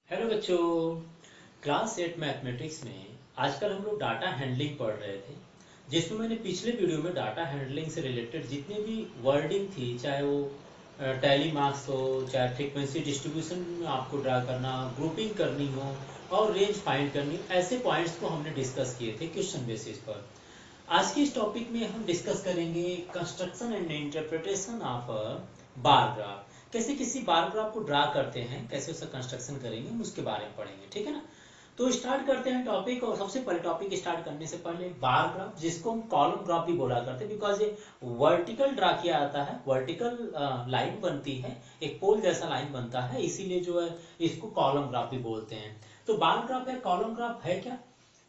Hello बच्चों। Class 8 mathematics में आजकल हम लोग डाटा हैंडलिंग पढ़ रहे थे, जिसमें मैंने पिछले वीडियो में डाटा हैंडलिंग से रिलेटेड जितने भी वर्डिंग थी, चाहे वो टैली मार्क्स हो, चाहे फ्रीक्वेंसी डिस्ट्रीब्यूशन में आपको ड्रा करना, ग्रुपिंग करनी हो और रेंज फाइंड करनी हो, ऐसे पॉइंट्स को हमने डिस्कस किए थे क्वेश्चन बेसिस पर। आज के इस टॉपिक में हम डिस्कस करेंगे construction and interpretation of bar graph. कैसे किसी बार ग्राफ को ड्रा करते हैं, कैसे उसका कंस्ट्रक्शन करेंगे, हम उसके बारे में पढ़ेंगे। ठीक है ना। तो स्टार्ट करते हैं टॉपिक। और सबसे पहले टॉपिक स्टार्ट करने से पहले बार ग्राफ, जिसको हम कॉलम ग्राफ भी बोला करते हैं, बिकॉज ये वर्टिकल ड्रा किया जाता है, वर्टिकल लाइन बनती है, एक पोल जैसा लाइन बनता है, इसीलिए जो है इसको कॉलम ग्राफ भी बोलते हैं। तो बार ग्राफ है, कॉलम ग्राफ है क्या?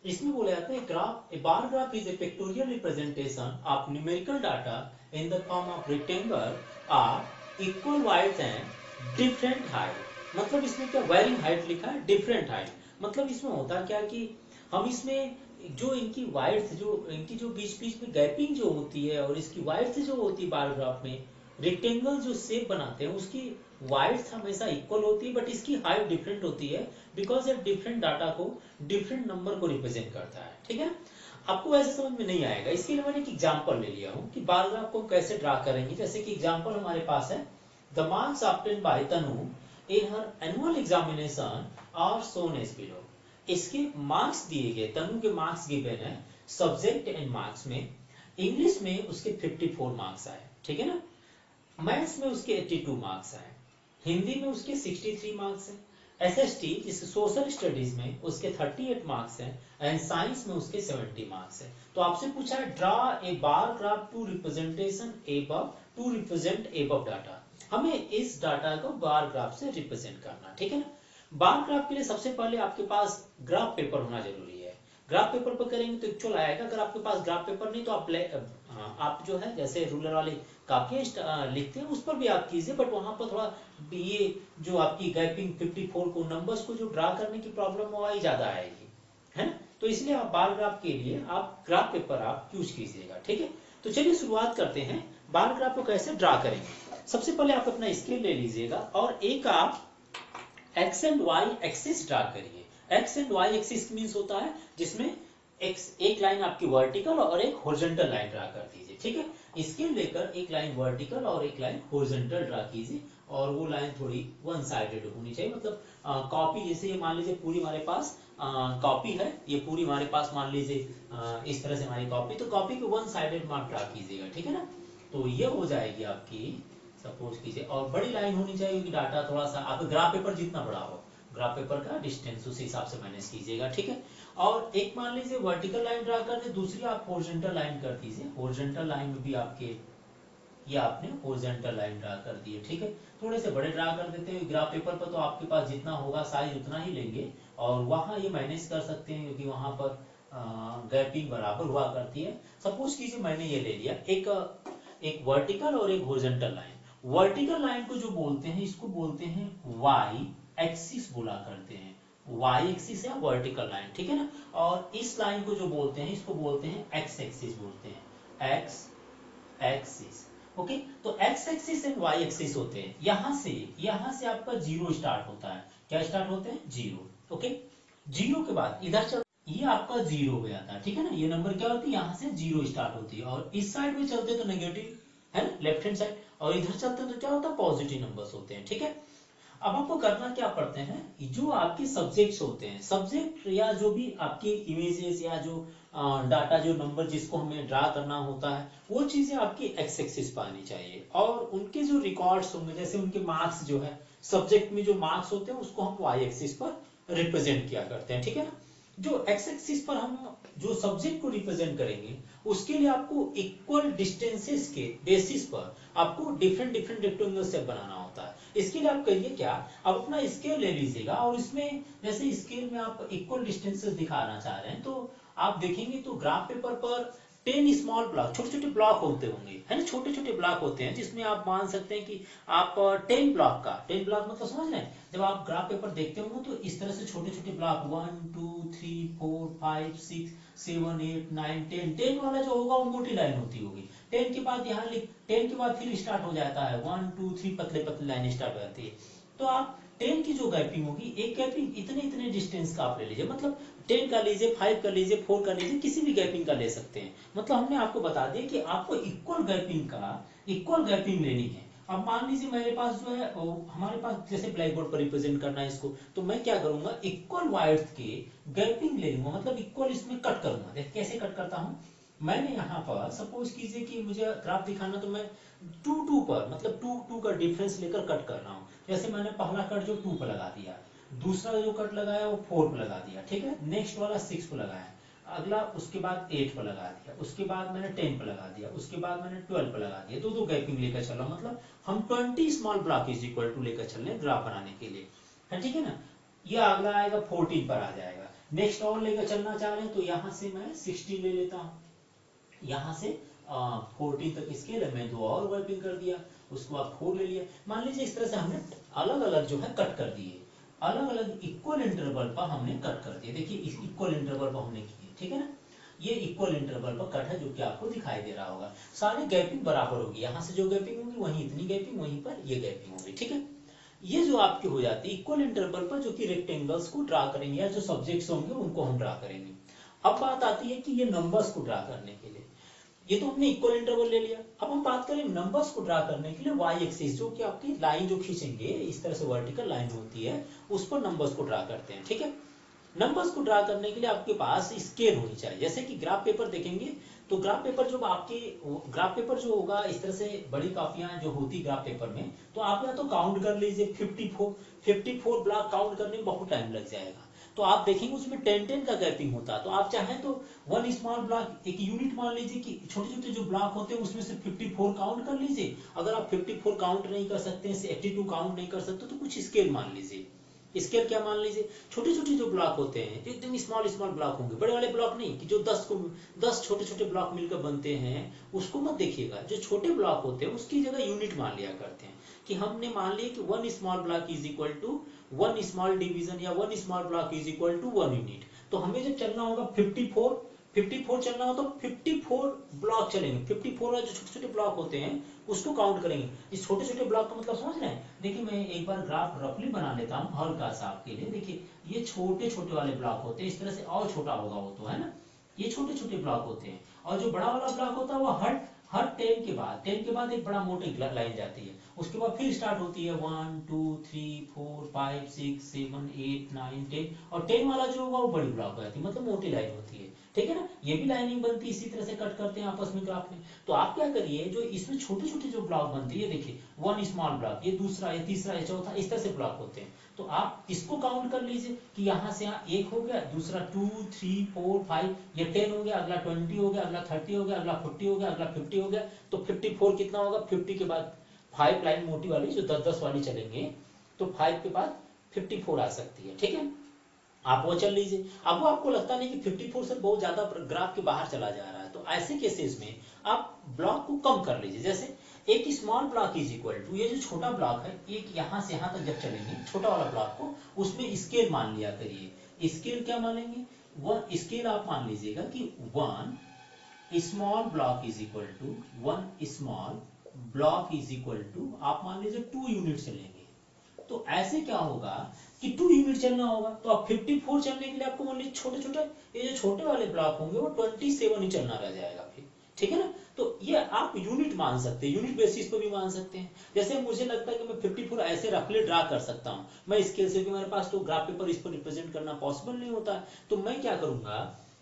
इसमें बोला जाता है graph, a bar graph is a pictorial representation of numerical data in the form of rectangle of equal width and different height. मतलब इसमें क्या वेरिंग हाइट लिखा है, डिफरेंट हाइट। मतलब इसमें होता क्या कि हम इसमें जो इनकी वाइड्थ, जो इनकी जो बीच बीच में गैपिंग जो होती है और इसकी वाइड्थ जो होती है बार ग्राफ में, रेक्टेंगल जो शेप बनाते हैं उसकी वाइड्थ हमेशा इक्वल होती है, बट इसकी हाइट डिफरेंट होती है, बिकॉज ये डिफरेंट डाटा को, डिफरेंट नंबर को रिप्रेजेंट करता है। ठीक है। आपको वैसे समझ में नहीं आएगा, इसके लिए मैंने एक एग्जांपल ले लिया हूँ कि बार ग्राफ को कैसे ड्रा करेंगे। जैसे कि एग्जांपल हमारे पास है, the marks obtained by Tanu in her annual examination are shown as below. इसके मार्क्स दिए गए, तनु के मार्क्स गिवन है सब्जेक्ट एंड मार्क्स में। इंग्लिश में उसके 54 मार्क्स आए, ठीक है ना। मैथ्स में उसके 82 मार्क्स आए, हिंदी में उसके 63 मार्क्स हैं, एसएसटी जिस सोशल स्टडीज में उसके 38 मार्क्स हैं, एंड साइंस में उसके 70 मार्क्स हैं। तो आपसे पूछा है draw a bar graph to representation above, to represent above data. हमें इस डाटा को बार ग्राफ से रिप्रेजेंट करना, ठीक है ना। बार ग्राफ के लिए सबसे पहले आपके पास ग्राफ पेपर होना जरूरी है। ग्राफ पेपर पर करेंगे तो एक्चुअल आएगा। अगर आपके पास ग्राफ पेपर नहीं तो आप जो है जैसे रूलर वाले काफियां लिखते हैं उस पर भी आप कीजिए, बट वहां पर थोड़ा ये जो आपकी गैपिंग 54 को नंबर्स को जो ड्रा करने की प्रॉब्लम हो वही ज्यादा आएगी, है ना। तो इसलिए आप बार ग्राफ के लिए आप ग्राफ पेपर आप यूज कीजिएगा, ठीक है। तो चलिए शुरुआत करते हैं, बार ग्राफ को कैसे ड्रा करेंगे। सबसे पहले आप अपना स्केल ले लीजिएगा और एक आप X and Y axis draw करिए। X and Y axis means होता है जिसमें एक लाइन आपकी वर्टिकल और एक हॉरिजॉन्टल लाइन ड्रा कर दीजिए, ठीक है। स्केल लेकर एक लाइन वर्टिकल और एक लाइन हॉरिजॉन्टल ड्रा कीजिए, और वो लाइन थोड़ी वन साइडेड होनी चाहिए। मतलब कॉपी, जैसे ये मान लीजिए पूरी हमारे पास कॉपी है, ये पूरी हमारे पास मान लीजिए इस तरह से हमारी कॉपी, तो कॉपी पे वन साइडेड मार्क ड्रा कीजिएगा, ठीक है ना। तो ये हो जाएगी आपकी, सपोज कीजिए, और बड़ी लाइन होनी चाहिए क्योंकि डाटा थोड़ा सा आपका ग्राफ पेपर जितना बड़ा हो, ग्राफ पेपर का डिस्टेंस उस हिसाब से मैनेज कीजिएगा, ठीक है। और एक मान लीजिए वर्टिकल लाइन ड्रा कर दे, दूसरी आप हॉरिजॉन्टल लाइन कर दीजिए। हॉरिजॉन्टल लाइन में भी आपके ये आपने हॉरिजॉन्टल लाइन ड्रा कर दी है, ठीक है। थोड़े से बड़े ड्रा कर देते हैं, ग्राफ पेपर पर तो आपके पास जितना होगा साइज उतना ही लेंगे, और वहां ये मैनेज कर सकते हैं क्योंकि वहां पर गैपिंग बराबर हुआ करती है। सपोज कीजिए मैंने ये ले लिया एक वर्टिकल और एक हॉरिजॉन्टल लाइन। वर्टिकल लाइन को जो बोलते हैं, इसको बोलते हैं वाई एक्सिस बोला करते हैं, वाई एक्सिस या वर्टिकल लाइन, ठीक है ना। और इस लाइन को जो बोलते हैं इसको बोलते हैं एक्स एक्सिस बोलते हैं, एक्स एक्सिस। ओके, तो X axis and Y axis होते हैं। यहां से आपका जीरो स्टार्ट होता है। क्या स्टार्ट होते हैं? जीरो। ओके, जीरो के बाद इधर चल, ये आपका जीरो हो जाता है, ठीक है ना। ये नंबर क्या होती है, यहां से जीरो स्टार्ट होती है, और इस साइड में चलते तो नेगेटिव है ना, लेफ्ट हैंड साइड, और इधर चलते तो क्या होता है, पॉजिटिव नंबर्स होते हैं, ठीक है। अब आपको करना क्या पड़ते हैं, जो आपके सब्जेक्ट्स होते हैं, सब्जेक्ट या जो भी आपकी इमेजेस या जो डाटा, जो नंबर जिसको हमें ड्रा करना होता है, वो चीजें आपकी एक्स एक्सिस पर आनी चाहिए, और उनके जो रिकॉर्ड्स होंगे, जैसे उनके मार्क्स जो है, सब्जेक्ट में जो मार्क्स होते हैं उसको हम वाई एक्सिस पर रिप्रेजेंट किया करते हैं, ठीक है ना। जो एक्स एक्सिस पर हम जो सब्जेक्ट को रिप्रेजेंट करेंगे, उसके लिए आपको इक्वल डिस्टेंसेस के बेसिस पर आपको डिफरेंट डिफरेंट रेक्टेंगल शेप बनाना होता है। इसके लिए आप करिए क्या, आप अपना स्केल ले लीजिएगा, और इसमें जैसे स्केल में आप इक्वल डिस्टेंसेस दिखाना चाह रहे हैं, तो आप देखेंगे तो ग्राफ पेपर पर 10 स्मॉल ब्लॉक, छोटे छोटे ब्लॉक होते होंगे, है ना, छोटे छोटे ब्लॉक होते हैं, जिसमें आप मान सकते हैं कि आप 10 ब्लॉक का, 10 ब्लॉक मतलब समझ रहे हैं, जब आप ग्राफ पेपर देखते होंगे तो इस तरह से छोटे छोटे ब्लॉक 1 2 3 4 5 6 7 8 9 10, 10 वाला जो होगा वो मोटी लाइन होती होगी। 10 के बाद यहाँ लिख, 10 के बाद फिर स्टार्ट हो जाता है 1 2 3, पतले पतले लाइन स्टार्ट हो जाती है। तो आप 10 की जो गैपिंग होगी, एक गैपिंग इतने इतने डिस्टेंस का आप ले लीजिए, मतलब 10 का लीजिए, 5 का लीजिए, 4 का लीजिए, किसी भी गैपिंग का ले सकते हैं। मतलब हमने आपको बता दिया कि आपको इक्वल गैपिंग लेनी है। अब मान लीजिए मेरे पास जो है हमारे पास जैसे ब्लैक बोर्ड पर रिप्रेजेंट करना है इसको, तो मैं क्या करूंगा, इक्वल वाइड्थ के गैपिंग ले लूंगा, मतलब इक्वल इसमें कट करूंगा। देख कैसे कट करता हूं, मैंने यहाँ पर सपोज कीजिए कि मुझे ग्राफ दिखाना, तो मैं 2 पर, मतलब 2 का डिफरेंस लेकर कट कर रहा हूँ। जैसे मैंने पहला कट जो 2 पर लगा दिया, दूसरा जो कट लगाया वो 4 पर लगा दिया, ठीक है, नेक्स्ट वाला 6 पर लगाया, अगला उसके बाद 8 पर लगा दिया, उसके बाद मैंने 10 पर लगा दिया, उसके बाद मैंने 12 पर लगा दिया, दो गैपिंग लेकर चल रहा हूं। मतलब हम 20 small block is equal to लेकर चल रहे हैं ग्राफ बनाने के लिए, ठीक है ना। ये अगला आएगा 14 पर आ जाएगा, नेक्स्ट और लेकर चलना चाह रहे हैं तो यहाँ से मैं 16 ले लेता हूँ, यहाँ से 14 तक स्केल है, मैं 2 और वर्किंग कर दिया, उसके बाद 4 ले लिया। मान लीजिए इस तरह से हमने अलग अलग जो है कट कर दिए, अलग अलग इक्वल इंटरवल पर हमने कट कर दिए। देखिए इस इक्वल इंटरवल पर हमने किए, ठीक है ना, ये इक्वल इंटरवल पर कट है जो कि आपको दिखाई दे रहा होगा। सारी गैपिंग बराबर होगी, यहाँ से जो गैपिंग होगी वहीं इतनी गैपिंग, वहीं पर ये गैपिंग होगी, ठीक है। ये जो आपकी हो जाती है इक्वल इंटरवल पर, जो कि रेक्टेंगल्स को ड्रा करेंगे या जो सब्जेक्ट्स होंगे उनको हम ड्रा करेंगे। अब बात आती है कि ये नंबर्स को ड्रा करने के लिए, ये तो हमने इक्वल इंटरवल ले लिया। अब हम बात करें नंबर्स को ड्रा करने के लिए वाई एक्सिस, जो कि आपकी लाइन जो खींचेंगे इस तरह से वर्टिकल लाइन होती है, उस पर नंबर्स को ड्रा करते हैं, ठीक है। नंबर्स को ड्रा करने के लिए आपके पास स्केल होनी चाहिए। जैसे कि ग्राफ पेपर देखेंगे तो ग्राफ पेपर जो आपके ग्राफ पेपर जो होगा इस तरह से बड़ी कापियां जो होती ग्राफ पेपर में, तो आप या तो काउंट कर लीजिए 54 ब्लॉक काउंट करने में बहुत टाइम लग जाएगा। तो आप देखेंगे उसमें 10 का गैपिंग होता है, तो आप चाहें तो वन स्मॉल ब्लॉक एक यूनिट मान लीजिए कि छोटे छोटे जो ब्लॉक होते हैं उसमें से 54 काउंट कर लीजिए। अगर आप 54 काउंट नहीं कर सकते, 82 काउंट नहीं कर सकते, तो कुछ स्केल मान लीजिए। स्केल क्या मान लीजिए, छोटे छोटे जो ब्लॉक होते हैं जो एकदम स्मॉल स्मॉल ब्लॉक होंगे, बड़े वाले ब्लॉक नहीं कि जो 10 छोटे छोटे ब्लॉक मिलकर बनते हैं, उसको मत देखिएगा। जो छोटे ब्लॉक होते हैं उसकी जगह यूनिट मान लिया करते हैं, कि हमने मान लिया कि 1 small block is equal to 1 small division या 1 small block is equal to 1 unit. तो हमें जब चलना होगा 54 चलना हो तो 54 ब्लॉक चलेंगे। 54 वाले जो छोटे छोटे ब्लॉक होते हैं उसको काउंट करेंगे। इस छोटे छोटे ब्लॉक का मतलब समझ रहे हैं। देखिए मैं एक बार ग्राफ रफली बना लेता हूँ हल्का सा आपके लिए। देखिए ये छोटे छोटे वाले ब्लॉक होते हैं, इस तरह से और छोटा होगा वो तो, है ना। ये छोटे छोटे ब्लॉक होते हैं, और जो बड़ा वाला ब्लॉक होता है वो हर 10 के बाद एक बड़ा मोटी लाइन जाती है, उसके बाद फिर स्टार्ट होती है 1 2 3 4 5 6 7 8 9 10, और 10 वाला जो होगा वो बड़ी ब्लॉक जाती है, मतलब मोटी लाइन होती है, ठीक है ना। ये भी लाइनिंग बनती है, इसी तरह से कट करते हैं आपस में ग्राफ में। तो आप क्या करिए, जो इसमें छोटे छोटे जो ब्लॉक बनते हैं, ये देखिए 1 स्मॉल ब्लॉक, ये दूसरा, ये तीसरा, ये चौथा, इस तरह से ब्लॉक होते हैं। तो आप इसको काउंट कर लीजिए कि यहाँ से यहाँ 1 हो गया, दूसरा 2 3 4 5, ये 10 हो गया, अगला 20 हो गया, अगला 30 हो गया, अगला 40 हो गया, अगला 50 हो गया। तो 54 कितना होगा, 50 के बाद 5 लाइन मोटी वाली जो 10-10 वाली चलेंगे, तो 5 के बाद 54 आ सकती है, ठीक है। आप वो चल लीजिए। अब वो आपको लगता नहीं कि 54 से बहुत ज्यादा ग्राफ के बाहर चला जा रहा है, तो ऐसे केसेस में आप ब्लॉक को कम कर लीजिए। जैसे एक small block is equal to, ये जो छोटा ब्लॉक है, एक यहाँ से यहाँ तक जब चलेंगे छोटा वाला ब्लॉक को, उसमें स्केल मान लिया करिए। स्केल क्या मानेंगे, वन स्केल आप मान लीजिएगा कि 1 small block is equal to 1 small block is equal to आप मान लीजिए 2 यूनिट चलेंगे। तो ऐसे क्या होगा कि 2 यूनिट चलना होगा, तो आप 54 चलने के लिए आपको मान लीजिए छोटे छोटे ये जो छोटे वाले ब्लॉक होंगे वो 27 ही चलना रह जाएगा फिर, ठीक है ना। तो ये आप यूनिट मान सकते हैं, यूनिट बेसिस पे भी मान सकते हैं। जैसे मुझे लगता है कि मैं 54 ऐसे रफली ड्रा कर सकता हूँ मैं स्केल से, कि मेरे पास तो ग्राफ पेपर इस पर रिप्रेजेंट करना पॉसिबल नहीं होता है। तो मैं क्या करूंगा,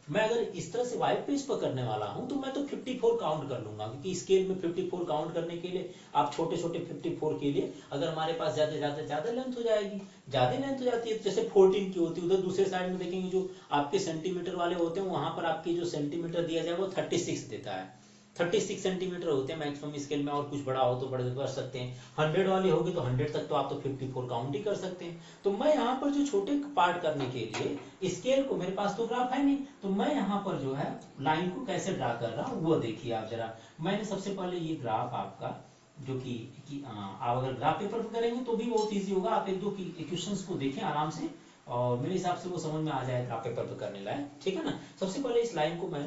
मैं अगर इस तरह से वाइट पेज पर करने वाला हूं तो मैं तो 54 काउंट कर लूंगा, क्योंकि स्केल में 54 काउंट करने के लिए आप छोटे छोटे 54 के लिए अगर हमारे पास ज्यादा लेंथ हो जाएगी, ज्यादा लेंथ हो जाती है, जैसे 14 की होती है। उधर दूसरे साइड में देखेंगे जो आपके सेंटीमीटर वाले होते हैं, वहां पर आपके जो सेंटीमीटर दिया जाए वो 36 देता है, 36 सेंटीमीटर होते हैं मैक्सिमम स्केल में, और कुछ बड़ा हो तो बड़े कर सकते हैं। 100 वाली होगी तो 100 तक तो आप तो 54 काउंट ही कर सकते हैं। तो मैं यहाँ पर जो छोटे पार्ट करने के लिए स्केल को, मेरे पास तो ग्राफ है नहीं, तो मैं यहाँ पर जो है लाइन को कैसे ड्रा कर रहा हूँ वो देखिए आप जरा। मैंने सबसे पहले ये ग्राफ आपका जो कि आप अगर ग्राफ पेपर पर करेंगे तो भी बहुत ईजी होगा। आप एक दो क्वेश्चंस को देखें आराम से, और मेरे हिसाब से वो समझ में आ जाए ग्राफ पेपर पे करने लायक, ठीक है ना। सबसे पहले इस लाइन को मैं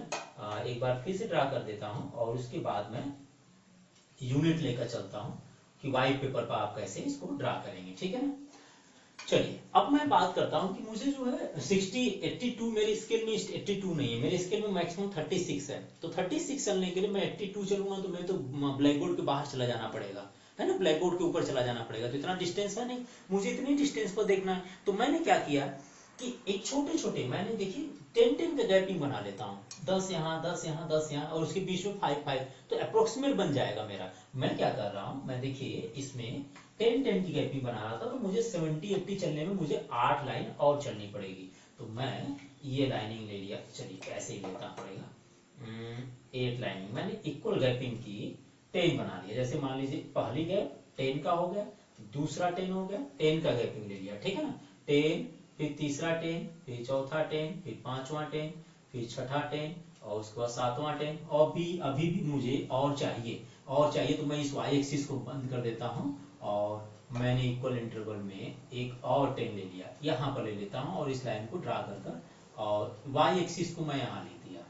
एक बार फिर से ड्रा कर देता हूं, और उसके बाद मैं यूनिट लेकर चलता हूं कि व्हाइट पेपर पर आप कैसे इसको ड्रा करेंगे, ठीक है ना। चलिए अब मैं बात करता हूँ कि मुझे जो है 82 मेरे स्केल में 82 नहीं है, मेरे स्केल में मैक्सिमम 36 है। तो 36 चलने के लिए मैं 82 चलूंगा तो मैं तो ब्लैक बोर्ड के बाहर चला जाना पड़ेगा, है ना, ब्लैक बोर्ड के ऊपर चला जाना पड़ेगा। तो इतना डिस्टेंस है नहीं, मुझे इतनी डिस्टेंस पर देखना है। तो मैंने क्या किया कि एक छोटे छोटे मैंने देखिए 10 का गैपिंग बना लेता हूँ, 10 यहाँ 10 यहाँ 10 यहाँ, और उसके बीच में 5 तो अप्रोक्सीमेट बन जाएगा मेरा। मैं क्या कर रहा हूँ, मैं देखिए इसमें 10 की गैपिंग बना रहा था, तो मुझे 70-80 चलने में मुझे 8 लाइन और चलनी पड़ेगी। तो मैं ये लाइनिंग ले लिया, चलिए ऐसे ही लेता पड़ेगा। 8 लाइनिंग मैंने इक्वल गैपिंग की 10 बना लिया। जैसे मान लीजिए पहली गैप 10 का हो गया, दूसरा 10 हो गया, 10 का गैपिंग ले लिया, ठीक है ना, 10, फिर तीसरा 10, फिर चौथा 10, फिर पांचवा 10, फिर छठा 10, और उसके बाद सातवां 10। और भी अभी भी मुझे और चाहिए तो मैं इस वाई एक्सिस को बंद कर देता हूँ, और मैंने इक्वल इंटरवल में एक और 10 ले लिया, यहाँ पर ले लेता हूँ और इस लाइन को ड्रा कर और वाई एक्सिस को मैं यहाँ ले दिया।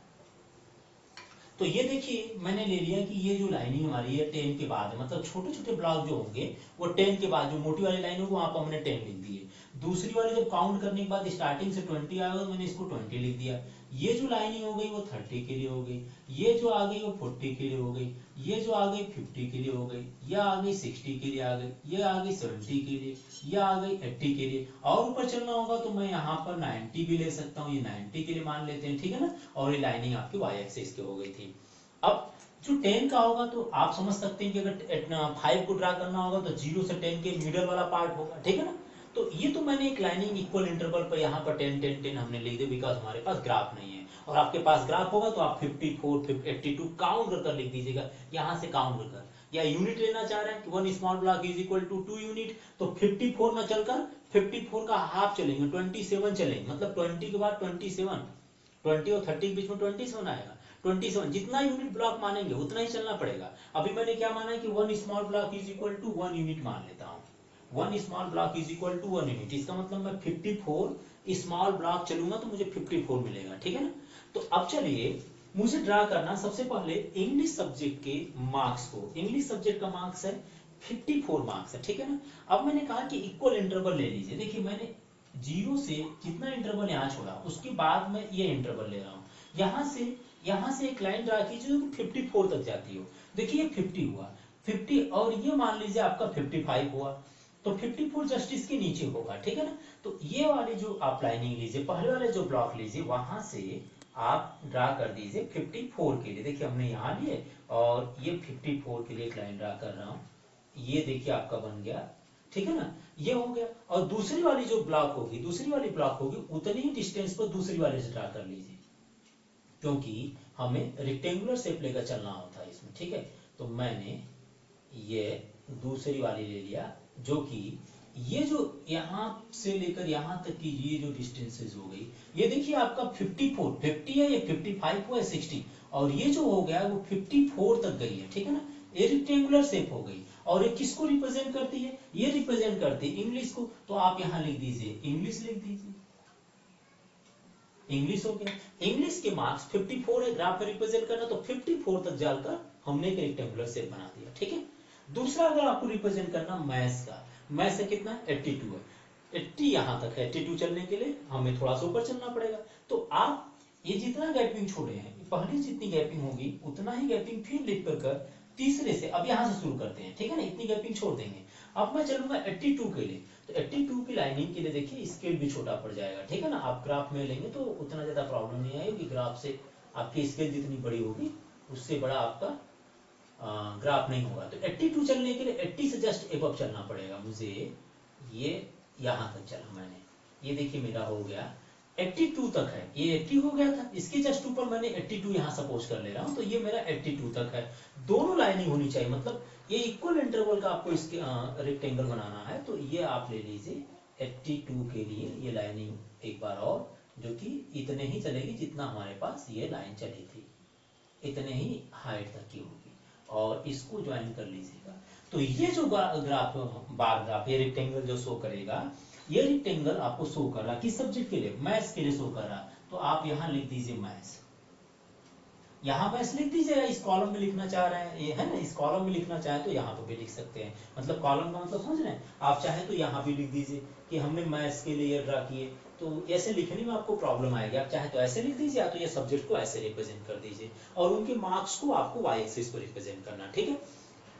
तो ये देखिए मैंने ले लिया कि ये जो लाइनिंग हमारी है 10 के बाद है, मतलब छोटे छोटे ब्लॉक जो होंगे वो 10 के बाद, जो मोटी वाली लाइन होगी वहां पर हमने 10 लिख दी है। दूसरी वाली जब काउंट करने के बाद स्टार्टिंग से 20 आएगा तो मैंने इसको 20 लिख दिया। ये जो लाइनिंग हो गई वो 30 के लिए हो गई, ये जो आ गई वो 40 के लिए हो गई, ये जो आ गई 50 के लिए हो गई, ये आ गई 60 के लिए आ गई, ये आ गई 70 के लिए, ये आ गई 80 के लिए। और ऊपर चलना होगा तो मैं यहाँ पर 90 भी ले सकता हूँ, ये 90 के लिए मान लेते हैं, ठीक है ना। और ये लाइनिंग आपकी वाई एक्सिस की हो गई थी। अब जो 10 का होगा तो आप समझ सकते हैं कि अगर 5 को ड्रा करना होगा तो 0 से 10 के मिडल वाला पार्ट होगा, ठीक है ना। तो ये तो मैंने एक लाइनिंग इक्वल इंटरवल पर यहाँ पर 10 10 10 हमने लिख दिया, बिकॉज हमारे पास ग्राफ नहीं है। और आपके पास ग्राफ होगा तो आप 54 82 काउंट कर लिख दीजिएगा, यहाँ से काउंट कर। या यूनिट लेना चाह रहे हैं कि 1 small block is equal to 2 unit, तो 54 न चलकर 54 का हाफ चलेंगे, 27 चलेंगे, मतलब 20 के बाद 27, 20 और 30 के बीच में 27 आएगा। 27 जितना यूनिट ब्लॉक मानेंगे उतना ही चलना पड़ेगा। अभी मैंने क्या माना है कि 1 small block is equal to 1 unit मान लेता हूँ। 1 small block is equal to 1 unit, इसका मतलब मैं 54 स्मॉल ब्लॉक चलूंगा तो मुझे 54 मिलेगा, ठीक है ना। तो अब चलिए मुझे ड्रा करना सबसे पहले इंग्लिश सब्जेक्ट के मार्क्स को। इंग्लिश सब्जेक्ट का मार्क्स है 54 मार्क्स है, ठीक है ना। अब मैंने कहा कि इक्वल इंटरवल ले लीजिए। देखिए मैंने 0 से जितना इंटरवल यहाँ छोड़ा उसके बाद मैं ये इंटरवल ले रहा हूँ। यहाँ से एक लाइन ड्रा कीजिए जो कि 54 तक जाती हो। देखिए ये 50 हुआ, 50, और ये मान लीजिए आपका 55 हुआ, तो 54 जस्ट इसके नीचे होगा, ठीक है ना। तो ये वाली जो आप लाइनिंग लीजिए, पहले वाले जो ब्लॉक लीजिए, वहां से आप ड्रा कर दीजिए 54 के लिए। देखिए हमने यहाँ लिए और ये 54 के लिए एक लाइन ड्रा कर रहा हूँ, ये देखिए आपका बन गया, ठीक है ना, ये हो गया। और दूसरी वाली जो ब्लॉक होगी, दूसरी वाली ब्लॉक होगी उतनी ही डिस्टेंस पर दूसरी वाले से ड्रा कर लीजिए, क्योंकि हमें रेक्टेंगुलर शेप लेकर चलना होता है इसमें, ठीक है। तो मैंने ये दूसरी वाली ले लिया, जो कि ये जो यहाँ से लेकर यहाँ तक की ये जो डिस्टेंसेस हो गई, ये देखिए आपका 54, 50 है, ये 55 हुआ है, 60, और ये जो हो गया वो 54 तक गई है, ठीक है ना। ये रेक्टेंगुलर शेप हो गई। और ये किसको रिप्रेजेंट करती है, ये रिप्रेजेंट करती है इंग्लिश को। तो आप यहाँ लिख दीजिए इंग्लिश, लिख दीजिए इंग्लिश हो गया। इंग्लिश के मार्क्स 54 है, ग्राफ में रिप्रेजेंट करना, तो 54 तक जाकर हमने एक रेक्टेंगुलर शेप बना दिया, ठीक है। दूसरा अगर आपको रिप्रेजेंट करना मैथ्स का, मैथ्स का कितना है 82 है, 80 यहाँ तक है, 82 चलने के लिए हमें थोड़ा सा ऊपर चलना पड़ेगा। तो आप ये जितना गैपिंग छोड़े हैं, पहले जितनी गैपिंग होगी उतना ही गैपिंग फिर लिख कर तीसरे से अब यहाँ से शुरू करते हैं, ठीक है ना, इतनी गैपिंग छोड़ देंगे। अब मैं चलूंगा 82 के लिए, तो 82 की लाइनिंग के लिए देखिए स्केल भी छोटा पड़ जाएगा, ठीक है ना। आप ग्राफ में लेंगे तो उतना ज्यादा प्रॉब्लम नहीं आएगी, ग्राफ से आपकी स्केल जितनी बड़ी होगी उससे बड़ा आपका ग्राफ नहीं होगा। तो 82 चलने के लिए 80 से जस्ट एबव चलना पड़ेगा मुझे। ये यहाँ तक चला मैंने, ये देखिए मेरा हो गया 82 तक है, ये 80 हो गया था, इसके जस्ट ऊपर मैंने 82 यहाँ सपोज कर ले रहा हूँ, तो ये मेरा 82 तक है। दोनों लाइनिंग होनी चाहिए, मतलब ये इक्वल इंटरवल का आपको इसके रेक्टेंगल बनाना है, तो ये आप ले लीजिए 82 के लिए ये लाइनिंग एक बार और, जो कि इतने ही चलेगी जितना हमारे पास ये लाइन चली थी, इतने ही हाइट तक की होगी, और इसको ज्वाइन कर लीजिएगा। तो ये जो ग्राफ बार ग्राफ, ये रेक्टेंगल जो शो करेगा, ये रेक्टेंगल आपको शो कर रहा किस सब्जेक्ट के लिए, मैथ्स के लिए शो कर रहा। तो आप यहाँ लिख दीजिए मैथ्स, यहाँ मैथ्स लिख दीजिएगा। इस कॉलम में लिखना चाह रहे हैं, ये है ना, इस कॉलम में लिखना चाहे तो यहाँ पर भी लिख सकते हैं, मतलब कॉलम का मतलब समझ रहे हैं। आप चाहे तो यहाँ भी लिख दीजिए, कि हमने मैथ्स के लिए ड्रा किए, तो ऐसे लिखने में आपको प्रॉब्लम आएगी। आप चाहे तो ऐसे लिख दीजिए या तो ये सब्जेक्ट को ऐसे रिप्रेजेंट कर दीजिए और उनके मार्क्स को आपको वाई एक्सिस पर रिप्रेजेंट करना, ठीक है।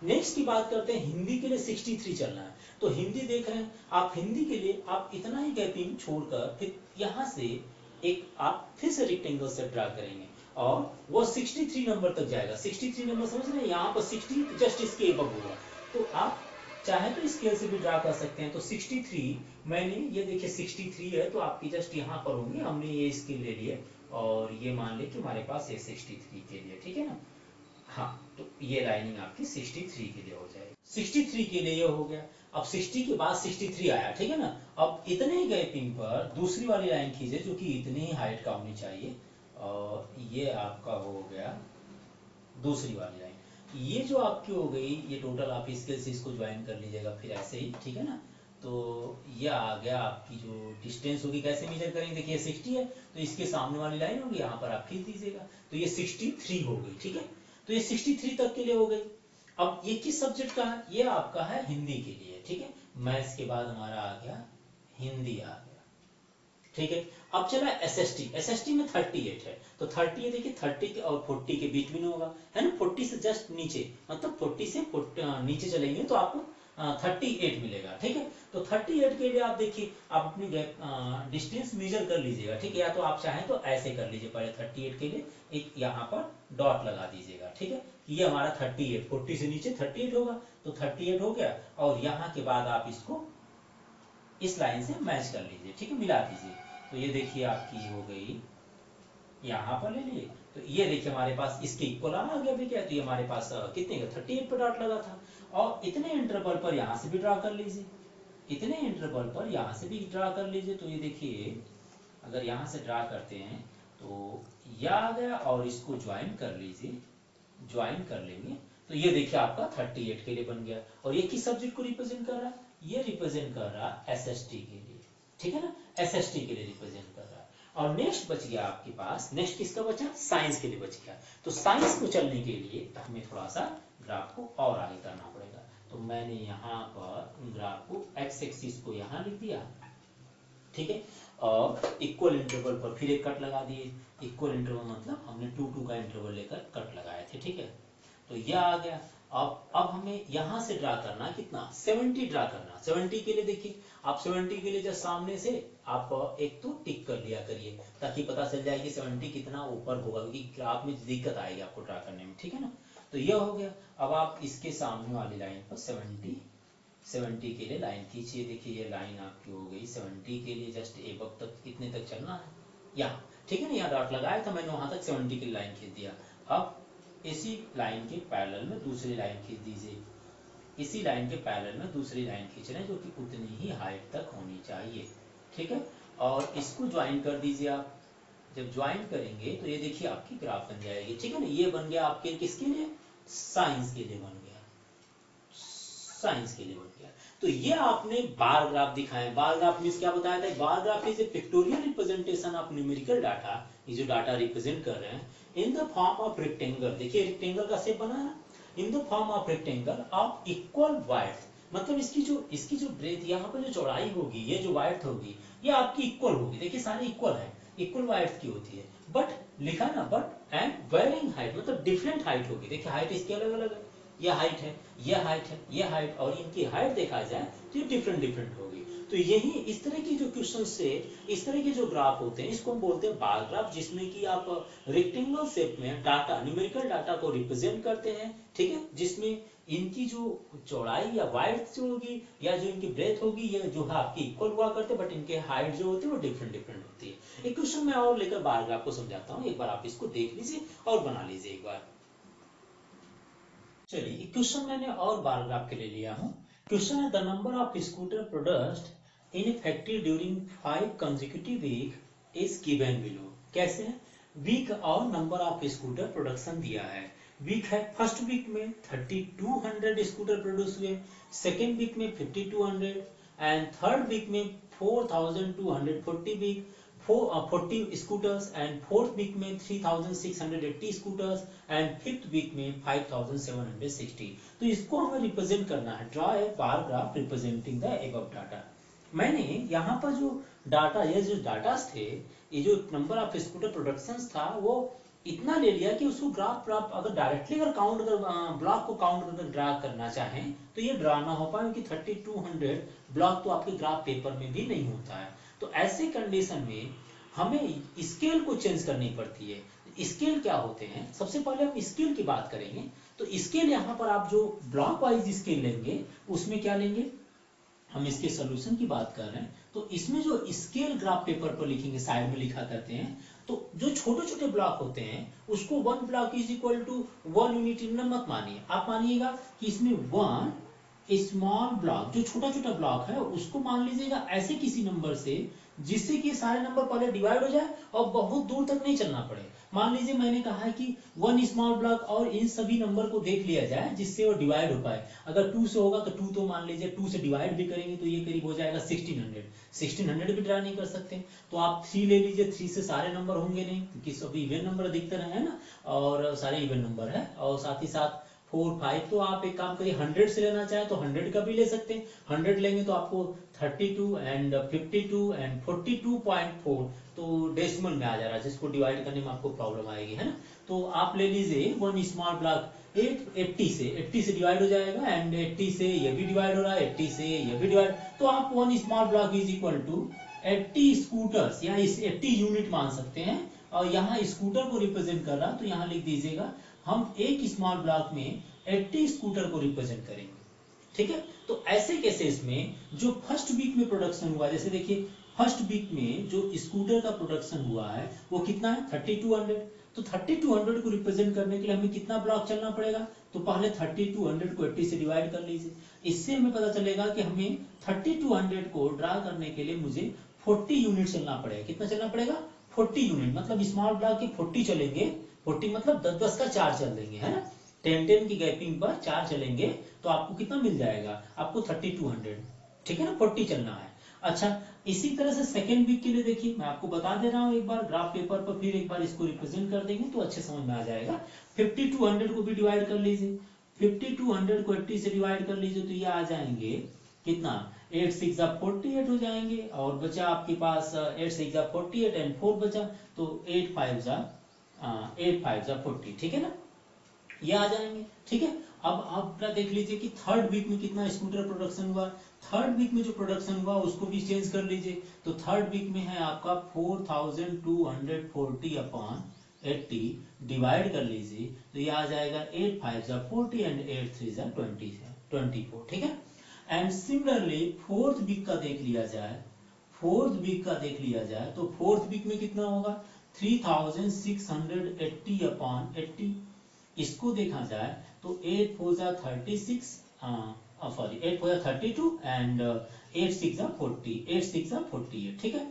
नेक्स्ट की बात करते हैं, हिंदी के लिए 63 चलना है। तो हिंदी देख रहे हैं आप, हिंदी के लिए आप इतना ही गैपिंग छोड़कर फिर यहाँ से एक आप फिर से रेक्टेंगल से ड्रा करेंगे और वो 63 नंबर तक जाएगा। 63 नंबर समझ रहे हैं, यहाँ पर 60 जस्ट इसके एबव होगा। तो आप चाहे तो स्केल से भी ड्रा कर सकते हैं। तो 63 मैंने ये देखिए 63 है, तो आपकी जस्ट यहाँ पर होंगे, हमने ये स्केल ले लिए और ये मान ले कि हमारे पास ये 63 के लिए, ठीक है ना। हाँ, तो ये लाइनिंग आपकी 63 के लिए हो जाएगी। 63 के लिए ये हो गया। अब 60 के बाद 63 आया, ठीक है ना। अब इतने ही गैपिंग पर दूसरी वाली लाइन खींचे जो कि इतनी ही हाइट का होनी चाहिए और ये आपका हो गया दूसरी वाली लाइन। ये जो आपकी हो गई, ये टोटल आप स्केल से इसको ज्वाइन कर लीजिएगा फिर ऐसे ही, ठीक है ना। तो ये आ गया आपकी जो डिस्टेंस होगी, कैसे मेजर करेंगे, देखिए 60 है तो इसके सामने वाली लाइन होगी, यहाँ पर आप खींच दीजिएगा तो ये 63 हो गई, ठीक है। तो ये 63 तक के लिए हो गई। अब ये किस सब्जेक्ट का है, ये आपका है हिंदी के लिए, ठीक है। मैथ्स के बाद हमारा आ गया हिंदी आ गया, ठीक है। अब चला एसएसटी, एसएसटी में 38 है, तो 38 देखिए 30 के और 40 के बीच में नहीं होगा, है ना। 40 से जस्ट नीचे, मतलब 40 से नीचे चलेंगे तो आपको 38 मिलेगा, ठीक है। तो 38 के लिए आप देखिए, आप अपनी डिस्टेंस मेजर कर लीजिएगा, ठीक है। या तो आप चाहें तो ऐसे कर लीजिए, पहले 38 के लिए एक यहाँ पर डॉट लगा दीजिएगा, ठीक है। ये हमारा 38, 40 से नीचे 38 होगा, तो 38 हो गया और यहाँ के बाद आप इसको इस लाइन से मैच कर लीजिए, ठीक है, मिला दीजिए। तो ये देखिए आपकी हो गई, यहाँ पर ले लिए तो ये देखिए हमारे पास इसके इक्वल आ गया भी क्या, तो ये हमारे पास कितने का 38 पर डॉट लगा था। और इतने इंटरवल पर यहाँ से भी ड्रा कर लीजिए, इतने इंटरवल पर यहाँ से भी ड्रा कर लीजिए। तो ये देखिए अगर यहाँ से ड्रा करते हैं तो यह आ गया और इसको ज्वाइन कर लीजिए, ज्वाइन कर लेंगे तो ये देखिए आपका 38 के लिए बन गया। और ये किस सब्जेक्ट को रिप्रेजेंट कर रहा है, ये रिप्रेजेंट कर रहा है एसएसटी के लिए, ठीक है ना, एसएसटी के लिए रिप्रेजेंट कर रहा है। और नेक्स्ट बच गया आपके पास, नेक्स्ट किसका बचा, साइंस के लिए बच गया। तो साइंस को चलने के लिए हमें थोड़ा सा ग्राफ को और आगे करना पड़ेगा। तो मैंने यहाँ पर ग्राफ को एक्स एक्सिस को यहाँ लिख दिया, ठीक है, और इक्वल इंटरवल पर फिर एक कट लगा दिए। इक्वल इंटरवल मतलब हमने 2 का इंटरवल लेकर कट लगाए थे, ठीक है। तो यह आ गया। अब हमें यहाँ से ड्रा करना कितना, 70 ड्रा करना। 70 के लिए देखिए आप 70 के लिए जब सामने से आप एक तो टिक कर लिया करिए ताकि पता चल जाए कि 70 कितना ऊपर होगा, क्योंकि ग्राफ में दिक्कत आएगी आपको ड्रा करने में, ठीक है ना। तो यह हो गया। अब आप इसके सामने वाली लाइन पर 70 के लिए लाइन खींचिए। देखिए ये लाइन आपकी हो गई 70 के लिए, जस्ट एबव तक कितने तक चलना है यहाँ, ठीक है ना। यहाँ डॉट लगाया था मैंने, वहां तक 70 की लाइन खींच दिया। अब इसी लाइन के पैरेलल में दूसरी लाइन खींच दीजिए, इसी लाइन के पैरेलल में दूसरी लाइन खींच रहे हैं जो कि उतनी ही हाइट तक होनी चाहिए, ठीक है। और इसको ज्वाइन कर दीजिए आप। जब ज्वाइन करेंगे तो ये देखिए आपकी ग्राफ बन जाएगी, ठीक है ना। ये बन गया आपके किसके लिए, साइंस के लिए बन गया, साइंस के लिए बन गया। तो ये आपने बार ग्राफ दिखाए। बार ग्राफ मींस क्या बताया था, bar graph is a pictorial representation of numerical data, ये जो डाटा रिप्रेजेंट कर रहे हैं in the form of rectangle. देखिए रेक्टेंगल का शेप बना है, in the form of rectangle of equal width, मतलब इसकी जो ब्रेथ, यहाँ पर जो चौड़ाई होगी, ये जो वाइड्थ होगी, ये आपकी इक्वल होगी। देखिए सारी इक्वल है, इक्वल वाइड्थ की होती है, बट लिखा ना बट एंड वेरिंग हाइट, मतलब डिफरेंट हाइट होगी। देखिए हाइट इसकी अलग अलग है, ये हाइट है, ये हाइट है, ये हाइट, और इनकी हाइट देखा जाए तो ये डिफरेंट डिफरेंट होगी। तो यही इस तरह की जो क्वेश्चन से इस तरह के जो ग्राफ होते हैं इसको हम बोलते हैं बार ग्राफ, जिसमें कि आप रेक्टेंगल शेप में डाटा, न्यूमेरिकल डाटा को रिप्रेजेंट करते हैं, ठीक है। जिसमें इनकी जो चौड़ाई या वाइड्थ जो होगी या जो इनकी ब्रेथ होगी, ये जो है आपकी इक्वल हुआ करते हैं, बट इनके हाइट जो होती है वो डिफरेंट डिफरेंट होती है। एक क्वेश्चन मैं और लेकर बार ग्राफ को समझाता हूँ, एक बार आप इसको देख लीजिए और बना लीजिए एक बार। चलिए क्वेश्चन मैंने और बार ग्राफ के लिए लिया हूँ। क्वेश्चन है the number of scooter produced in factory during 5 consecutive week is given below. कैसे है, वीक और नंबर ऑफ स्कूटर प्रोडक्शन दिया है। वीक है, फर्स्ट वीक में 3200 स्कूटर प्रोड्यूस हुए, सेकेंड वीक में 5200 एंड थर्ड वीक में 4240 week 40 scooters and fourth week में 3680 स्कूटर्स एंड फिफ्थ वीक में 5760। तो इसको हमें रिप्रेजेंट करना है, draw a bar graph representing the above data. मैंने यहाँ पर जो डाटा, ये जो डाटास थे, ये जो नंबर ऑफ स्कूटर प्रोडक्शंस था, वो इतना ले लिया कि उसको ग्राफ अगर डायरेक्टली अगर काउंट कर ब्लॉक को काउंट करके ड्रा करना चाहें तो ये ड्रा ना हो पाए, क्योंकि 3200 ब्लॉक तो आपके ग्राफ पेपर में भी नहीं होता है। तो ऐसे कंडीशन में हमें स्केल को चेंज करनी पड़ती है। स्केल क्या होते हैं, सबसे पहले हम स्केल की बात करेंगे। तो स्केल यहाँ पर आप जो ब्लॉक वाइज स्केल लेंगे उसमें क्या लेंगे, हम इसके सोल्यूशन की बात कर रहे हैं। तो इसमें जो स्केल ग्राफ पेपर पर लिखेंगे, साइड में लिखा करते हैं, तो जो छोटे छोटे ब्लॉक होते हैं उसको 1 block is equal to 1 unit मत मानिए, आप मानिएगा कि इसमें 1 स्मॉल ब्लॉक, जो छोटा छोटा ब्लॉक है उसको मान लीजिएगा ऐसे किसी नंबर से जिससे कि सारे नंबर पहले डिवाइड हो जाए और बहुत दूर तक नहीं चलना पड़े। मान लीजिए मैंने कहा है कि 1 स्मॉल ब्लॉक और इन सभी नंबर को देख लिया जाए जिससे वो डिवाइड हो पाए। अगर 2 से होगा तो 2 तो मान लीजिए 2 से डिवाइड भी करेंगे तो ये करीब हो जाएगा 1600 भी ड्रा नहीं कर सकते। तो आप 3 ले लीजिए, 3 से सारे नंबर होंगे नहीं क्योंकि सभी इवन नंबर अधिकतर है ना, और सारे इवन नंबर है। और साथ ही साथ 4 5, तो आप एक काम करिए 100 से लेना चाहे तो 100 का भी ले सकते हैं। 100 लेंगे तो आपको 32 एंड 52 एंड 42.4 तो डेसिमल में आ जा रहा है, जिसको डिवाइड करने में आपको प्रॉब्लम आएगी, है ना। तो आप ले लीजिए 1 स्मॉल ब्लॉक 80 से डिवाइड हो जाएगा, एंड 80 से ये भी डिवाइड हो रहा है, 80 से ये भी डिवाइड, तो आप 1 small block is equal to 80 scooters या 80 यूनिट मान सकते हैं। और यहाँ स्कूटर को रिप्रेजेंट कर रहा तो यहाँ लिख दीजिएगा हम एक स्मॉल ब्लॉक में 80 स्कूटर को रिप्रेजेंट करेंगे, ठीक है। तो ऐसे केसेस में जो फर्स्ट वीक में प्रोडक्शन हुआ, जैसे देखिए फर्स्ट वीक में जो स्कूटर का प्रोडक्शन हुआ है वो कितना है 3200। तो 3200 को रिप्रेजेंट करने के लिए हमें कितना ब्लॉक चलना पड़ेगा, तो पहले 3200 को 80 से डिवाइड कर लीजिए। इससे हमें पता चलेगा कि हमें 3200 को ड्रा करने के लिए मुझे 40 यूनिट चलना पड़ेगा। कितना चलना पड़ेगा, 40 यूनिट, मतलब स्मॉल ब्लॉक के 40 चलेंगे, 40 मतलब 10 का 4 चल देंगे, है ना। 10 की गैपिंग पर 4 चलेंगे तो आपको कितना मिल जाएगा, आपको 3200, ठीक है ना, 40 चलना है। अच्छा, इसी तरह से सेकेंड वीक के लिए देखिए, मैं आपको बता दे रहा हूं एक बार ग्राफ पेपर पर, फिर एक बार इसको रिप्रेजेंट कर देंगे तो अच्छे समझ में आ जाएगा। 5200 को भी डिवाइड कर लीजिए, 5200 को 80 से डिवाइड कर लीजिए तो ये आ जाएंगे कितना, 8 6 48 हो जाएंगे, और बचा आपके पास 8 6 48 एंड 4 बचा, तो 8 5 40, ठीक है ना, ये आ जाएंगे, ठीक है। अब आप अपना देख लीजिए कि थर्ड वीक में कितना स्कूटर प्रोडक्शन हुआ। थर्ड वीक में जो प्रोडक्शन हुआ उसको भी चेंज कर लीजिए। तो थर्ड वीक में है आपका 4240 अपॉन 80, डिवाइड कर लीजिए तो ये आ जाएगा 8 5 40 एंड 8 3 24, ठीक है। एंड सिमिलरली फोर्थ वीक का देख लिया जाए, फोर्थ वीक का देख लिया जाए तो फोर्थ वीक में कितना होगा 3680 अपॉन 80। इसको देखा जाए तो 8 4 36, सॉरी 8 4 32 एंड 8 6 40, 8 6 48, ठीक है,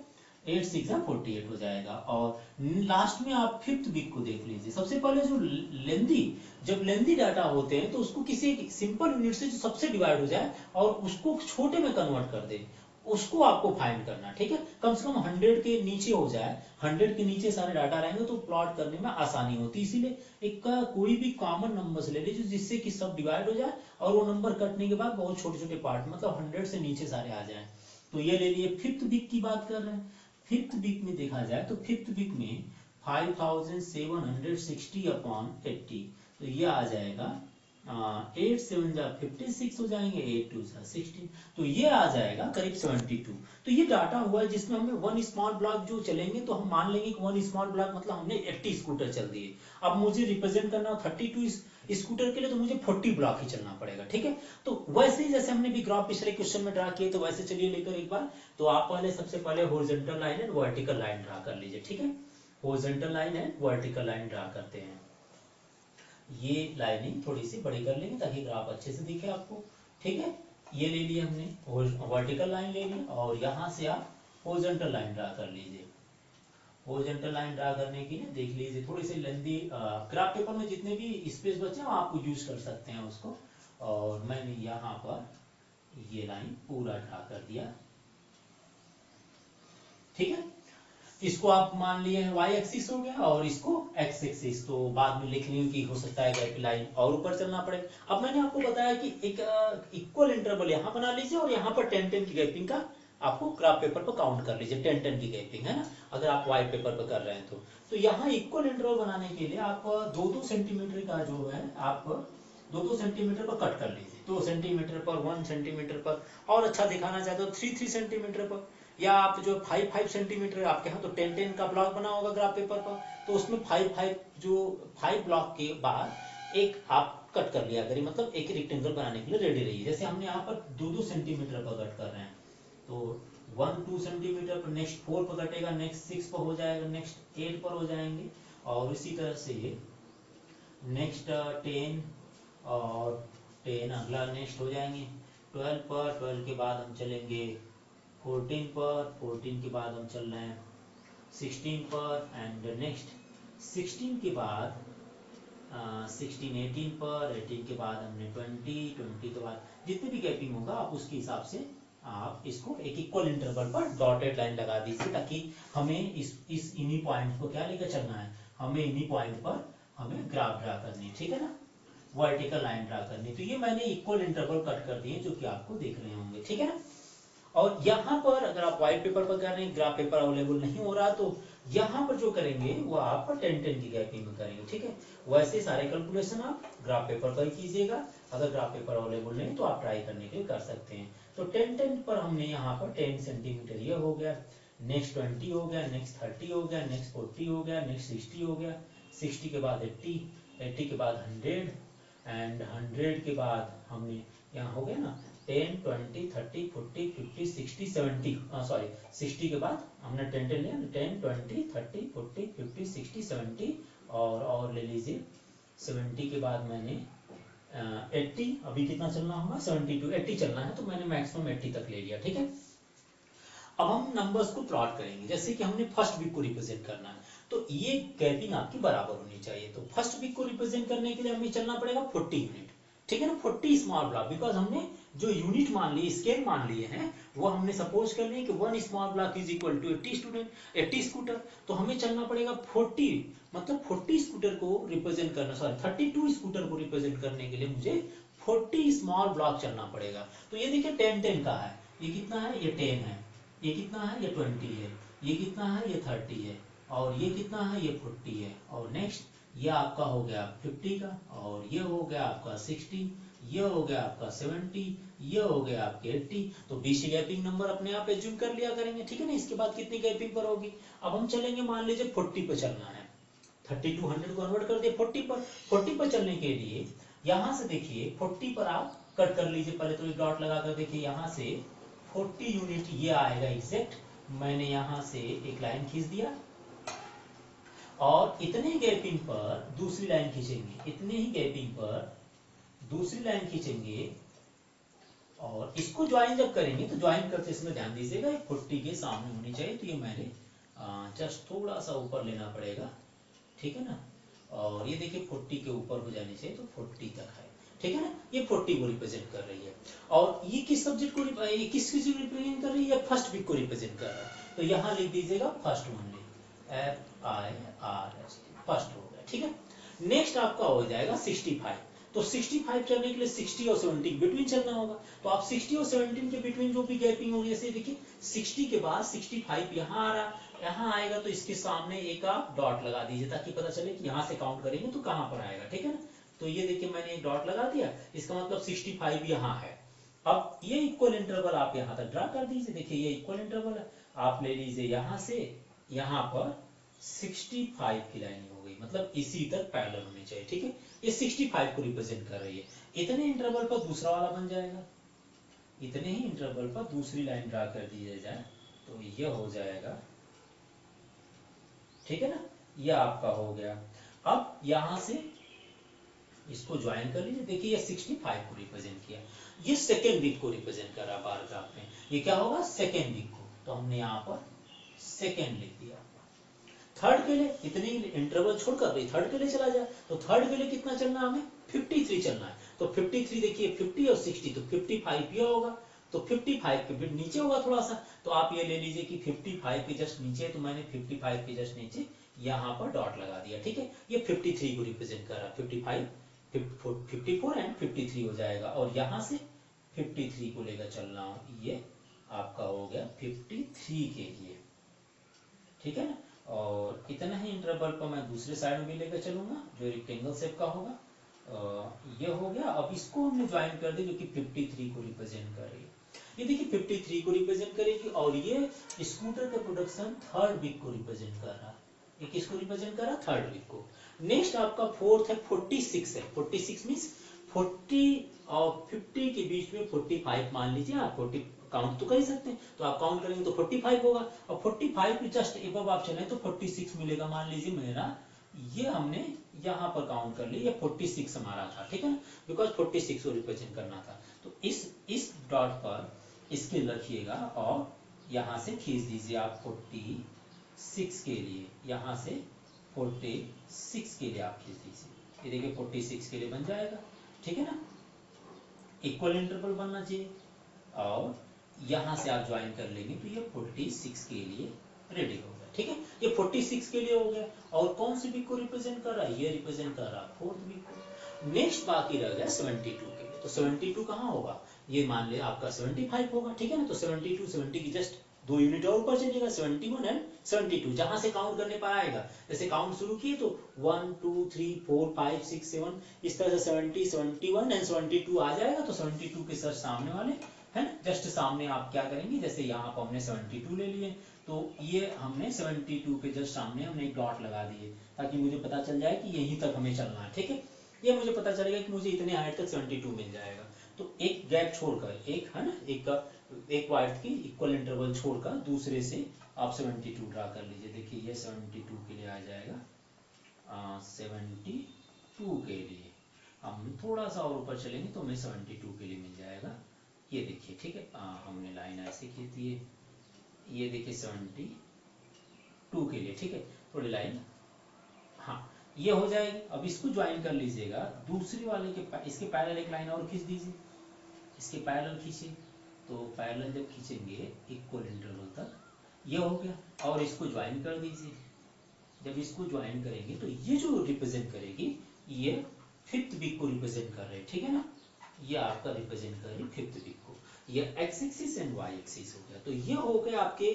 8 6 48 हो जाएगा। और लास्ट में आप फिफ्थ वीक को देख लीजिए। सबसे पहले जो लेंदी, जब लेंदी डाटा होते हैं तो उसको किसी सिंपल यूनिट से जो सबसे डिवाइड हो जाए और उसको छोटे में कन्वर्ट कर दे, उसको आपको फाइंड करना, ठीक है। कम से कम 100 के नीचे हो जाए, 100 के नीचे सारे डाटा रहेंगे तो प्लॉट करने में आसानी होती है। इसीलिए एक कोई भी कॉमन नंबर ले लीजिए जिससे कि सब डिवाइड हो जाए और वो नंबर कटने के बाद बहुत छोटे छोटे पार्ट, मतलब 100 से नीचे सारे आ जाए। तो ये ले लिए, फिफ्थ वीक की बात कर रहे हैं। फिफ्थ वीक में देखा जाए तो फिफ्थ वीक में 5760 अपॉन 80, तो ये आ जाएगा 8 7 56 हो जाएंगे, 8 2 16, तो ये आ जाएगा करीब 72। तो ये डाटा हुआ है जिसमें हमें 1 स्मॉल ब्लॉक जो चलेंगे तो हम मान लेंगे कि 1 स्मॉल ब्लॉक मतलब हमने 80 स्कूटर चल दिए। अब मुझे रिप्रेजेंट करना हो 32 स्कूटर के लिए तो मुझे 40 ब्लॉक ही चलना पड़ेगा, ठीक है। तो वैसे ही जैसे हमने भी ग्राफ पिछले क्वेश्चन में ड्रा किए तो वैसे चलिए लेकर एक बार। तो आप पहले सबसे पहले horizontal line and vertical line draw कर लीजिए, ठीक है। Horizontal line and vertical line draw करते हैं। ये लाइनिंग थोड़ी सी बड़ी कर लेंगे ताकि ग्राफ अच्छे से दिखे आपको, ठीक है। ये ले लिया हमने, वर्टिकल लाइन ले ली, और यहाँ से आप हॉरिजॉन्टल लाइन ड्रा कर लीजिए। हॉरिजॉन्टल लाइन ड्रा करने के लिए देख लीजिए थोड़ी सी लेंदी, ग्राफ पेपर में जितने भी स्पेस बचे हैं आप यूज कर सकते हैं उसको। और मैंने यहाँ पर ये लाइन पूरा ड्रा कर दिया, ठीक है। इसको आप मान लिए y एक्सिस हो गया और इसको x एक्सिस, तो बाद में लिख लेंगे कि हो सकता है गैप लाइन और ऊपर चलना पड़े। अब मैंने आपको बताया कि एक इक्वल इंटरवल यहाँ बना लीजिए और यहाँ पर 10 10 की गैपिंग का आपको ग्राफ पेपर पर काउंट कर लीजिए 10-10 की गैपिंग है ना, अगर आप व्हाइट पेपर पर कर रहे हैं तो यहाँ इक्वल इंटरवल बनाने के लिए आप 2-2 सेंटीमीटर का जो है आप 2-2 सेंटीमीटर पर कट कर लीजिए, 2 सेंटीमीटर पर, 1 सेंटीमीटर पर, और अच्छा दिखाना चाहते हो 3-3 सेंटीमीटर पर, या आप जो 5-5 सेंटीमीटर आपके यहाँ तो 10-10 का ब्लॉक बना होगा ग्राफ पेपर पर, तो उसमें 5-5 जो 5 ब्लॉक के बाद एक आप कट कर लिया करिए, मतलब एक रेक्टेंगल बनाने के लिए रेडी रहिए। जैसे हमने यहाँ पर 2-2 सेंटीमीटर पर कट कर रहे हैं, तो 1-2 सेंटीमीटर पर, नेक्स्ट 4 पर कटेगा, नेक्स्ट 6 पर हो जाएगा, नेक्स्ट 8 पर हो जाएंगे, और इसी तरह से नेक्स्ट 10 और 10 अगला नेक्स्ट हो जाएंगे 12 पर, 12 के बाद हम चलेंगे 14 पर, 14 के बाद हम चल रहे हैं 16 पर, एंड नेक्स्ट 16 के बाद 16 18 पर, 18 के बाद हमने 20 20 के बाद जितनी भी गैपिंग होगा आप उसके हिसाब से आप इसको एक इक्वल इंटरवल पर डॉटेड लाइन लगा दीजिए, ताकि हमें इस इन्हीं पॉइंट को क्या लेकर चलना है, हमें इन्हीं पॉइंट पर हमें ग्राफ ड्रा करनी है, ठीक है ना, वर्टिकल लाइन ड्रा करनी। तो ये मैंने इक्वल इंटरवल कट कर दिए जो कि आपको देख रहे होंगे, ठीक है ना। और यहाँ पर अगर आप व्हाइट पेपर पर कर रहे हैं, ग्राफ पेपर अवेलेबल नहीं हो रहा, तो यहाँ पर जो करेंगे वो आप 10-10 की गैपिंग में करेंगे, ठीक है। वैसे सारे कैलकुलेशन आप ग्राफ पेपर पर ही कीजिएगा, अगर ग्राफ पेपर अवेलेबल नहीं तो आप ट्राई करने के लिए कर सकते हैं। तो 10-10 पर हमने यहाँ पर 10 सेंटीमीटर ये हो गया, नेक्स्ट 20 हो गया, नेक्स्ट 30 हो गया, नेक्स्ट 40 हो गया, नेक्स्ट 60 हो गया, 60 के बाद 80, 80 के बाद 100, एंड 100 के बाद हमने यहाँ हो गया ना 10 20 30 40 50 60 70, सॉरी 60 के बाद हमने 10 लिया, 10 20 30 40 50 60 70, और ले लीजिए 70 के बाद मैंने 80, अभी कितना चलना होगा 70 to 80 चलना है, तो मैंने मैक्सिमम 80 तक ले लिया, ठीक है। अब हम नंबर्स को प्लॉट करेंगे, जैसे कि हमने फर्स्ट वीक को रिप्रेजेंट करना है, तो ये गैपिंग आपकी बराबर होनी चाहिए। तो फर्स्ट वीक को रिप्रेजेंट करने के लिए हमें चलना पड़ेगा 40 यूनिट, ठीक है ना, 40 स्मॉल ब्लॉक, बिकॉज हमने जो यूनिट मान लिए, स्केल मान लिए हैं, वो हमने सपोज कर लिए कि 1 small block is equal to 80 student, 80 scooter. तो हमें चलना पड़ेगा 40, मतलब 40 स्कूटर को रिप्रेजेंट करना, सॉरी 32 स्कूटर को रिप्रेजेंट करने के लिए मुझे 40 स्मॉल ब्लॉक चलना पड़ेगा। तो ये देखिए 10-10 का है, ये कितना है, ये 10 है, ये कितना है, ये 20 है, ये कितना है, ये 30 है, और ये कितना है, ये 40 है, और नेक्स्ट ये आपका हो गया 50 का, और ये हो गया आपका 60, ये हो गया आपका 70, ये हो गया आपके 80। तो BC गैपिंग नंबर अपने आप एज्यूम कर लिया करेंगे, ठीक है ना। इसके बाद कितनी गैपिंग पर होगी, अब हम चलेंगे, मान लीजिए 40 पे चलना है, 30 to 100 कन्वर्ट कर दिए 40 पर। 40 पर चलने के लिए यहाँ से देखिए 40 पर आप कट कर लीजिए, पहले तो एक डॉट लगा कर देखिए, यहाँ से 40 यूनिट ये आएगा एग्जैक्ट, मैंने यहाँ से एक लाइन खींच दिया, और इतने गैपिंग पर दूसरी लाइन खींचेंगे, इतने ही गैपिंग पर दूसरी लाइन खींचेंगे, और इसको ज्वाइन जब करेंगे तो ज्वाइन करते समय ध्यान दीजिएगा 40 के सामने होनी चाहिए, तो ये मैंने जस्ट थोड़ा सा ऊपर लेना पड़ेगा, ठीक है ना, और ये देखिए 40 के ऊपर हो जानी चाहिए, तो 40 तक है, ठीक है ना। ये 40 को रिप्रेजेंट कर रही है, और ये किस सब्जेक्ट को, ये किस चीज को रिप्रेजेंट कर रही है, फर्स्ट वीक को रिप्रेजेंट कर रहा है, तो यहाँ लिख दीजिएगा फर्स्ट ओनली, FIRST, फर्स्ट हो गया, ठीक है। नेक्स्ट आपका हो जाएगा 65, तो 65 चलने के लिए 60 और 70 के बिटवीन चलना होगा, तो आप 60 और 17 के बिटवीन जो भी गैपिंग होगी, जैसे देखिए 60 के बाद 65 यहाँ आ रहा, यहाँ आएगा, तो इसके सामने एक आप डॉट लगा दीजिए, ताकि पता चले कि यहाँ से काउंट करेंगे तो कहाँ पर आएगा, ठीक है ना। तो ये देखिए मैंने एक डॉट लगा दिया, इसका मतलब 65 यहाँ है। अब ये इक्वल इंटरवल आप यहाँ तक ड्रा कर दीजिए, देखिए ये इक्वल इंटरवल है, आप ले लीजिए यहाँ से यहाँ पर 65 की लाइन हो गई, मतलब इसी तक पैरेलल होनी चाहिए, ठीक है। ये 65 को रिप्रेजेंट कर रही है, इतने इंटरवल पर दूसरा वाला बन जाएगा, इतने ही इंटरवल पर दूसरी लाइन ड्रा कर दी जाए, तो ये हो जाएगा, ठीक है ना, ये आपका हो गया। अब यहां से इसको ज्वाइन कर लीजिए, देखिए ये 65 को रिप्रेजेंट किया, ये सेकेंड वीक को रिप्रेजेंट कर रहा बार ग्राफ में, ये क्या होगा सेकेंड वीक को, तो हमने यहाँ पर सेकेंड लिख दिया। थर्ड के लिए इतनी इंटरवल छोड़कर थर्ड के लिए चला जाए, तो थर्ड के लिए कितना चलना है, हमें 53 चलना है, तो 53 देखिए 50 और 60, तो 55 ये होगा, तो 55 के फिर नीचे होगा थोड़ा सा, तो आप ये ले लीजिए कि 55 के जस्ट नीचे, तो मैंने 55 के जस्ट नीचे यहाँ पर डॉट लगा दिया, ठीक है। ये 53 को रिप्रेजेंट कर रहा है, 55 54 एंड 53 हो जाएगा, और यहाँ से 53 को लेकर चल रहा हूँ, ये आपका हो गया 53 के लिए, ठीक है ना। और इतना ही इंटरवल पर मैं दूसरे साइड में भी लेकर चलूंगा जो रेक्टेंगल शेप का होगा। ये हो गया। अब इसको हमने ज्वाइन कर दिया जो कि 53 को रिप्रेजेंट कर रही है। ये देखिए 53 को रिप्रेजेंट करेगी और ये स्कूटर का प्रोडक्शन थर्ड वीक को रिप्रेजेंट कर रहा है। ये किसको रिप्रेजेंट कर रहा है? थर्ड वीक को। नेक्स्ट आपका फोर्थ है 46 है। 46 मीन्स 40 और 50 के बीच में 45 मान लीजिए आप। 40 काउंट तो कर ही सकते हैं, तो आप काउंट करेंगे तो 45 होगा और 45 के जस्ट एबव आप चले तो 46 मिलेगा। मान लीजिए मेरा ये हमने यहाँ पर काउंट कर लिया, ये 46 हमारा था, ठीक है ना, बिकॉज 46 को रिप्रेजेंट करना था। तो इस डॉट पर स्केल रखिएगा और यहाँ से खींच दीजिए आप 46 के लिए, यहाँ से 46 के लिए आप खींच दीजिए। ये देखिए 46 के लिए बन जाएगा, ठीक है ना। इक्वल इंटरवल बनना चाहिए और यहाँ से आप ज्वाइन कर लेंगे तो ये 46 के लिए रेडी हो गया, ठीक है। ये 46 के लिए हो गया। और कौन सी वीक को रिप्रेजेंट कर रहा है? ये रिप्रेजेंट कर रहा है फोर्थ वीक को। नेक्स्ट बाकी रह गया 72 के लिए। तो 72 कहाँ होगा? ये मान लिया आपका 75 होगा, ठीक है ना। तो 72 70 की जस्ट 2 यूनिट और ऊपर चलिएगा, 71 एंड 72 जहां से काउंट करने पर आएगा। जैसे काउंट शुरू किए तो 1 2 3 4 5 6 7 इस तरह से 70 71 एंड 72 आ जाएगा। तो 72 के सर सामने वाले है ना, जस्ट सामने आप क्या करेंगे, जैसे यहाँ पर हमने 72 ले लिए तो ये हमने 72 के जस्ट सामने हमने एक डॉट लगा दिए ताकि मुझे पता चल जाए कि यहीं तक हमें चलना है, ठीक है। ये मुझे पता चलेगा कि मुझे इतने हाइट तक 72 मिल जाएगा। तो एक गैप छोड़कर, एक है ना, एक वाइड की इक्वल इंटरवल छोड़कर दूसरे से आप 72 ड्रा कर लीजिए। देखिए ये 72 के लिए आ जाएगा, 72 के लिए हम थोड़ा सा और ऊपर चलेंगे तो हमें 72 के लिए मिल जाएगा। ये देखिए, ठीक है, हमने लाइन ऐसे खींची है, ये देखिए 72 के लिए, ठीक है, थोड़ी लाइन, हाँ ये हो जाएगी। अब इसको ज्वाइन कर लीजिएगा दूसरी वाले के, इसके पैरेलल एक लाइन और खींच दीजिए, इसके पैरेलल खींचिए। तो पैरेलल जब खींचेंगे इक्वल इंटरवल तक, ये हो गया और इसको ज्वाइन कर दीजिए। जब इसको ज्वाइन करेंगे तो ये जो रिप्रेजेंट करेगी ये फिफ्थ वीक को रिप्रेजेंट कर रहे हैं, ठीक है ना। ये आपका रिप्रेजेंट कर रही है फिफ्थ वीक को। ये X axis and Y axis हो गया। तो ये हो गया आपके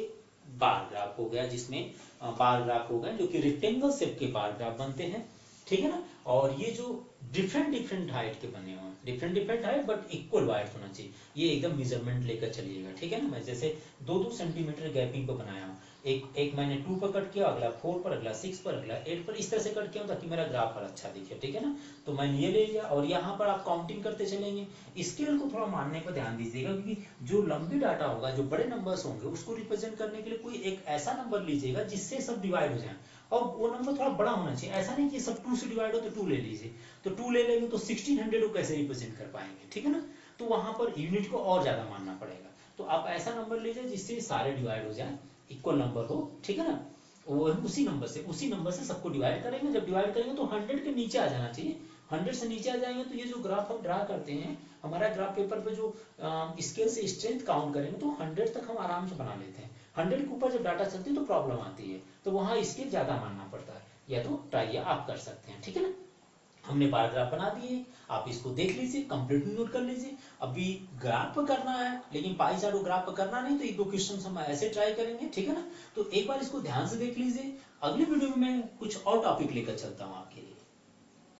बार ग्राफ हो गया, जिसमें बार ग्राफ हो गया जो कि रेक्टेंगल शेप के बार ग्राफ बनते हैं, ठीक है ना। और ये जो डिफरेंट डिफरेंट हाइट के बने हुए हैं, different different height but equal wide होना चाहिए। ये एकदम मेजरमेंट लेकर चलिएगा, ठीक है ना। मैं जैसे 2-2 सेंटीमीटर गैपिंग पर बनाया हूँ, एक मैंने 2 पर कट किया, अगला 4 पर, अगला 6 पर, अगला 8 पर, इस तरह से कट किया ताकि मेरा ग्राफ पर अच्छा दिखे, ठीक है ना। तो मैंने ये ले लिया और यहाँ पर आप काउंटिंग करते चलेंगे। स्केल को थोड़ा मानने पर ध्यान दीजिएगा क्योंकि जो लंबी डाटा होगा, जो बड़े नंबर्स होंगे, उसको रिप्रेजेंट करने के लिए कोई एक ऐसा नंबर लीजिएगा जिससे सब डिवाइड हो जाए और वो नंबर थोड़ा बड़ा होना चाहिए। ऐसा नहीं कि सब 2 से डिवाइड हो तो 2 ले लीजिए। तो 2 ले लेंगे तो 1600 को कैसे रिप्रेजेंट कर पाएंगे, ठीक है ना। तो वहां पर यूनिट को और ज्यादा मानना पड़ेगा। तो आप ऐसा नंबर लीजिए जिससे सारे डिवाइड हो जाए, इक्वल नंबर हो, ठीक है ना। वो उसी नंबर से सबको डिवाइड करेंगे। जब डिवाइड करेंगे तो 100 के नीचे आ जाना चाहिए। 100 से नीचे आ जाएंगे तो ये जो ग्राफ हम ड्रा करते हैं, हमारा ग्राफ पेपर पे जो स्केल से स्ट्रेंथ काउंट करेंगे तो 100 तक हम आराम से बना लेते हैं। 100 के ऊपर जब डाटा चलती है तो प्रॉब्लम आती है, तो वहां स्केल ज्यादा मानना पड़ता है। या तो ट्राई आप कर सकते हैं, ठीक है ना। हमने बार ग्राफ बना दिए, आप इसको देख लीजिए, कंप्लीट नोट कर लीजिए। अभी ग्राफ पर करना है लेकिन पाई चार्ट को ग्राफ पर करना नहीं, तो 1-2 क्वेश्चन हम ऐसे ट्राई करेंगे, ठीक है ना। तो एक बार इसको ध्यान से देख लीजिए। अगली वीडियो में मैं कुछ और टॉपिक लेकर चलता हूँ।